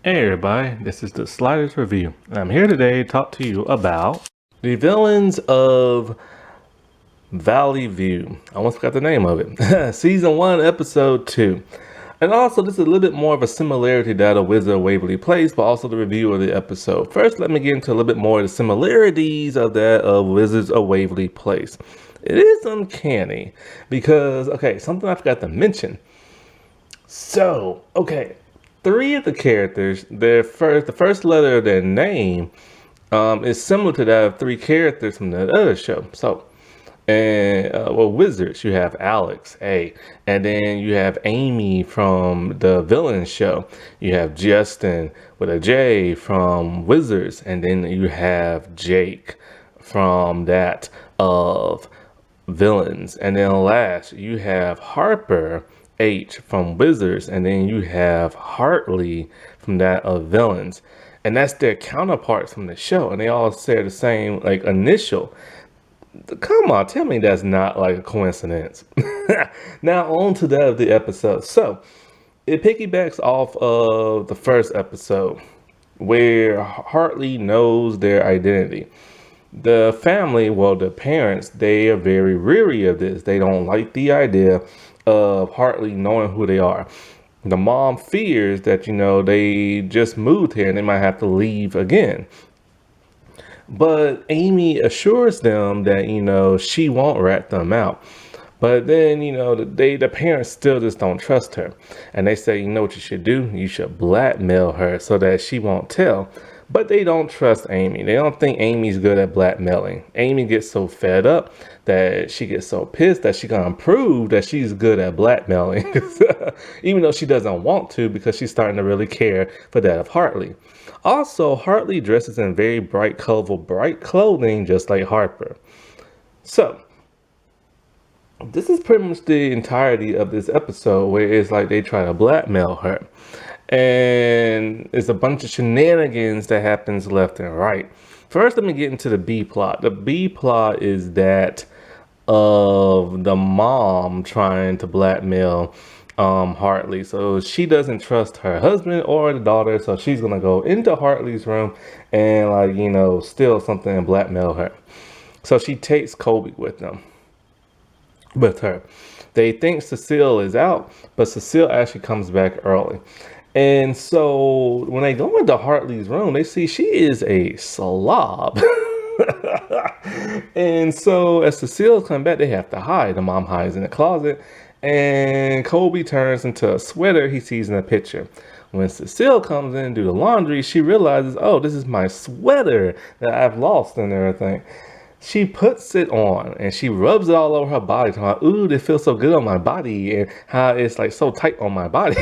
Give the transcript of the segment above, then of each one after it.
Hey everybody, this is the Sliders Review. I'm here today to talk to you about the villains of Valley View. I almost forgot the name of it. Season 1, Episode 2. And also, this is a little bit more of a similarity to that of Wizard of Waverly Place, but also the review of the episode. First, let me get into a little bit more of the similarities of that of Wizards of Waverly Place. It is uncanny because, something I forgot to mention. So, three of the characters, the first letter of their name is similar to that of three characters from the other show. So, wizards, you have Alex, A, and then you have Amy from the villain show. You have Justin with a J from Wizards, and then you have Jake from that of villains. And then last, you have Harper H from Wizards, and then you have Hartley from that of villains. And that's their counterparts from the show, and they all share the same like initial. Come on, tell me that's not like a coincidence. Now on to that of the episode. So it piggybacks off of the first episode where Hartley knows their identity. The family, well, the parents, they are very weary of this. They don't like the idea of Hartley knowing who they are. The mom fears that, they just moved here and they might have to leave again. But Amy assures them that, she won't rat them out. But then, the parents still just don't trust her. And they say, you know what you should do? You should blackmail her so that she won't tell. But they don't trust Amy. They don't think Amy's good at blackmailing. Amy gets so fed up that she gets so pissed that she's gonna prove that she's good at blackmailing. Even though she doesn't want to, because she's starting to really care for that of Hartley. Also, Hartley dresses in very bright, colorful, bright clothing, just like Harper. So, this is pretty much the entirety of this episode where it's like they try to blackmail her. And it's a bunch of shenanigans that happens left and right. First, let me get into the B plot. The B plot is that of the mom trying to blackmail Hartley. So she doesn't trust her husband or the daughter, so she's gonna go into Hartley's room and steal something and blackmail her. So she takes Kobe with her. They think Cecile is out, but Cecile actually comes back early. And so when they go into Hartley's room, they see she is a slob. And so as Cecile's come back, they have to hide. The mom hides in the closet, and Kobe turns into a sweater he sees in the picture. When Cecile comes in to do the laundry, she realizes, oh, this is my sweater that I've lost and everything. She puts it on and she rubs it all over her body, talking about, ooh, this feels so good on my body, and how it's like so tight on my body.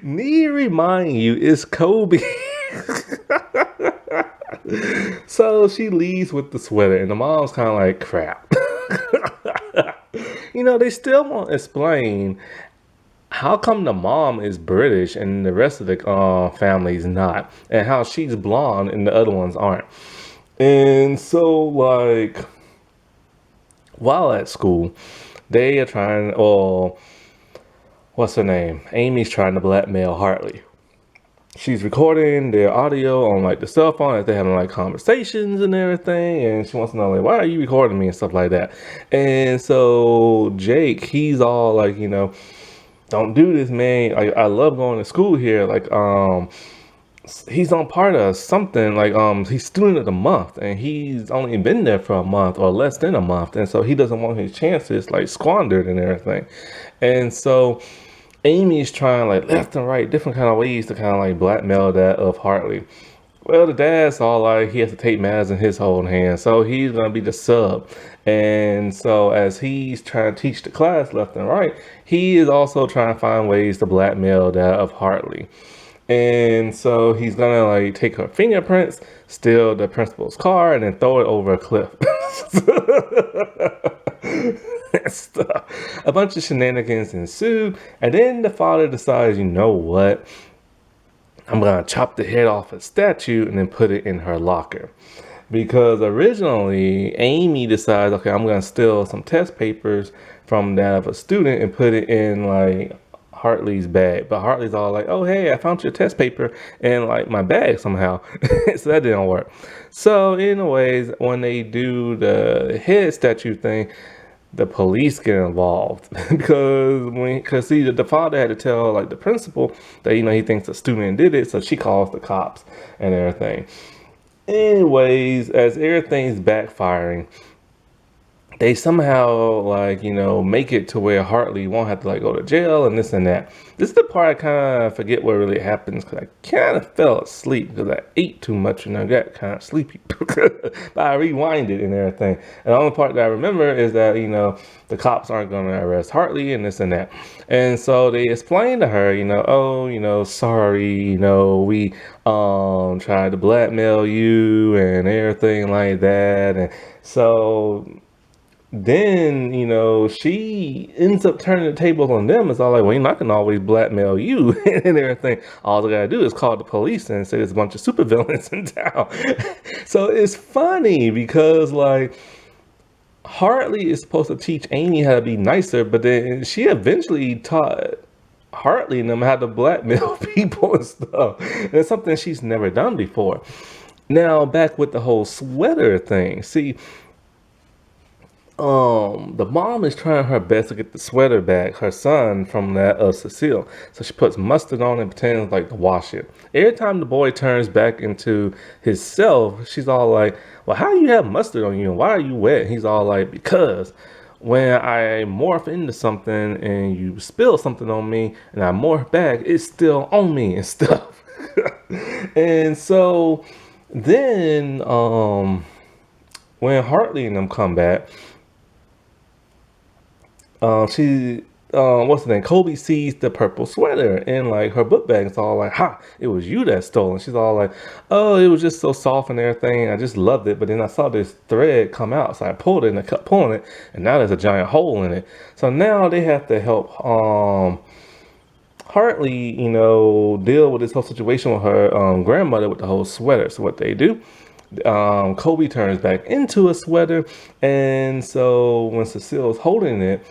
Need to remind you, it's Kobe. So she leaves with the sweater, and the mom's kind of like, crap. They still won't explain how come the mom is British and the rest of the family's not, and how she's blonde and the other ones aren't. And so, while at school, they are trying, what's her name? Amy's trying to blackmail Hartley. She's recording their audio on the cell phone as they're having conversations and everything, and she wants to know why are you recording me and stuff like that. And so Jake, he's all don't do this, man. I love going to school here. He's on part of something he's student of the month, and he's only been there for a month or less than a month, and so he doesn't want his chances squandered and everything. And so Amy's trying left and right different kind of ways to kind of blackmail that of Hartley. Well, the dad's all he has to take matters in his own hands, so he's gonna be the sub. And so as he's trying to teach the class left and right, he is also trying to find ways to blackmail that of Hartley. And so he's gonna take her fingerprints, steal the principal's car, and then throw it over a cliff. Stuff. A bunch of shenanigans ensue, and then the father decides, you know what? I'm gonna chop the head off a statue and then put it in her locker. Because originally Amy decides, okay, I'm gonna steal some test papers from that of a student and put it in Hartley's bag, but Hartley's all like, "Oh hey, I found your test paper in like my bag somehow," so that didn't work. So, anyways, when they do the head statue thing, the police get involved because see the father had to tell like the principal that he thinks the student did it, so she calls the cops and everything. Anyways, as everything's backfiring, they somehow like make it to where Hartley won't have to like go to jail and this and that. This is the part I kind of forget what really happens because I kind of fell asleep because I ate too much and I got kind of sleepy. But I rewinded and everything. And the only part that I remember is that the cops aren't going to arrest Hartley and this and that. And so they explain to her, oh, sorry, we tried to blackmail you and everything like that. And so then she ends up turning the tables on them. It's all like, well, I can always blackmail you and everything. All they gotta do is call the police and say there's a bunch of supervillains in town. So it's funny because like Hartley is supposed to teach Amy how to be nicer, but then she eventually taught Hartley and them how to blackmail people and stuff. And it's something she's never done before. Now back with the whole sweater thing. See, the mom is trying her best to get the sweater back, her son, from that of Cecile. So she puts mustard on and pretends like to wash it. Every time the boy turns back into his self, she's all like, well, how do you have mustard on you and why are you wet? And he's all like, because when I morph into something and you spill something on me and I morph back, it's still on me and stuff. And so then when Hartley and them come back, she what's the name? Kobe sees the purple sweater in like her book bag. It's all like, ha, it was you that stole. And she's all like, oh, it was just so soft and everything. I just loved it. But then I saw this thread come out. So I pulled it and I kept pulling it. And now there's a giant hole in it. So now they have to help Hartley, deal with this whole situation with her grandmother with the whole sweater. So what they do, Kobe turns back into a sweater. And so when Cecile's holding it,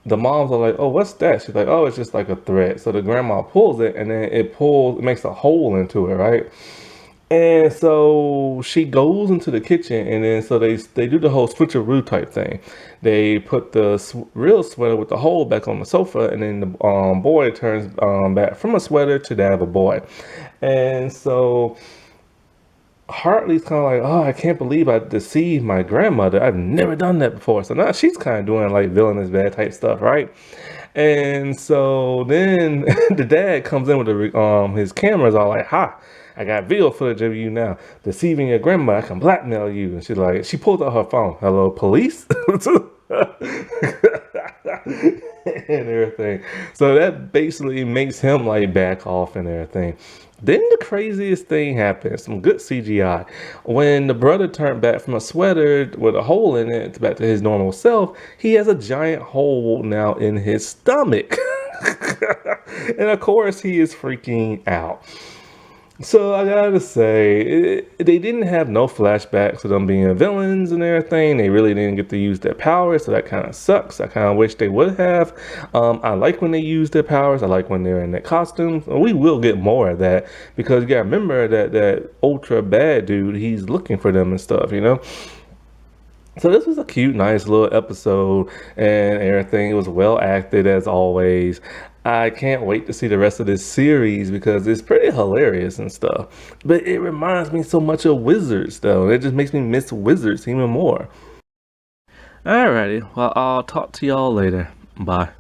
the moms are like, oh, what's that? She's like, oh, it's just like a thread. So the grandma pulls it and then it makes a hole into it, right? And so she goes into the kitchen and then so they do the whole switcheroo type thing. They put the real sweater with the hole back on the sofa and then the boy turns back from a sweater to that of a boy. And so Hartley's kind of like, oh, I can't believe I deceived my grandmother. I've never done that before. So now she's kind of doing like villainous bad type stuff, right? And so then the dad comes in with his cameras all like, ha, I got video footage of you now deceiving your grandma. I can blackmail you. And she's like, she pulled out her phone. Hello, police? And everything. So that basically makes him like back off and everything. Then the craziest thing happens, some good CGI. When the brother turned back from a sweater with a hole in it back to his normal self, he has a giant hole now in his stomach. And of course he is freaking out. So I gotta say, they didn't have no flashbacks of them being villains and everything. They really didn't get to use their powers, so that kind of sucks. I kind of wish they would have. I like when they use their powers. I like when they're in their costumes. We will get more of that because you gotta remember that ultra bad dude, he's looking for them and stuff, So this was a cute, nice little episode and everything. It was well acted as always. I can't wait to see the rest of this series because it's pretty hilarious and stuff. But it reminds me so much of Wizards though. It just makes me miss Wizards even more. Alrighty, well I'll talk to y'all later. Bye.